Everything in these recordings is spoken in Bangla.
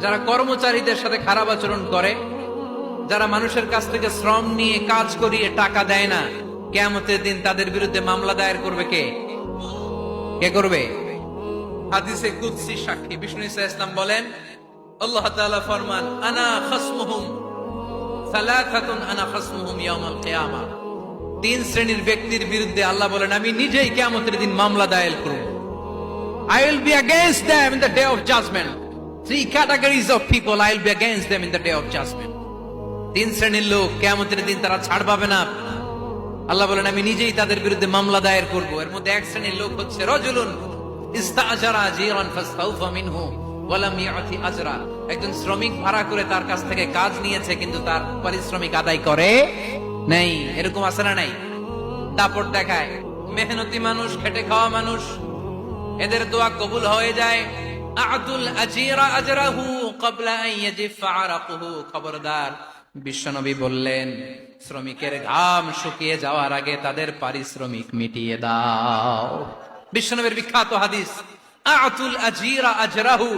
যারা কর্মচারীদের সাথে খারাপ আচরণ করে, যারা মানুষের কাছ থেকে শ্রম নিয়ে কাজ করিয়ে টাকা দেয় না, কিয়ামতের দিন তাদের বিরুদ্ধে মামলা দায়ের করবে কে? কে করবে? হাদিসে কুদসি সাক্ষী বিষ্ণু ঈসা ইসলাম বলেন, আল্লাহ তাআলা ফরমান, আনা খাসমুহুম সালাসাতুন আনা খাসমুহুম ইয়াউমাল কিয়ামা। তিন শ্রেণীর ব্যক্তির বিরুদ্ধে আল্লাহ বলেন, আমি নিজেই কিয়ামতের দিন মামলা দায়ের করব। I will be against them in the day of judgment. Three categories of people I will be against them in the day of judgment. তিন শ্রেণীর লোক কিয়ামতের দিন তারা ছাড় পাবে না। আল্লাহ বলেন, আমি নিজেই তাদের বিরুদ্ধে মামলা দায়ের করব। এর মধ্যে এক শ্রেণীর লোক হচ্ছে রাজুলুন ইস্তাআজারা আজিরান ফাস্তাউফা মিনহু ওয়া লাম ইয়াতি আজরা। একজন শ্রমিক ভাড়া করে তার কাছ থেকে কাজ নিয়েছে, কিন্তু তার পারিশ্রমিক আদায় করে নাই। এরকম আছে না নাই? দাপট দেখায়। মেহনতি মানুষ, খেটে খাওয়া মানুষ, এদের দোয়া কবুল হয়ে যায়। আতুল আজিরা আজরাহু ক্বাবলা আন ইয়াজিফা আরাকুহু। খবরদার, বিশ্বনবী বললেন, শ্রমিকের ঘাম শুকিয়ে যাওয়ার আগে তাদের পারিশ্রমিক মিটিয়ে দাও। বিশ্বনবীর বিখ্যাত হাদিস, আতুল আজিরা আজরাহু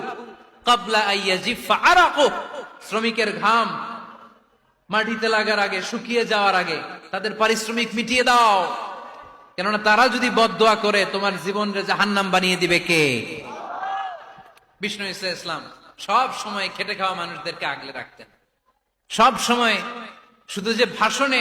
ক্বাবলা আন ইয়াজিফা আরাকুহু। শ্রমিকের ঘাম মাটিতে লাগার আগে, শুকিয়ে যাওয়ার আগে তাদের পারিশ্রমিক মিটিয়ে দাও। কেননা তারা যদি বদদোয়া করে তোমার জীবনকে জাহান্নাম বানিয়ে দিবে কে? বিষ্ণু ঈসা ইসলাম সব সময় খেটে খাওয়া মানুষদেরকে আগলে রাখতেন। সব সময় শুধু যে ভাষণে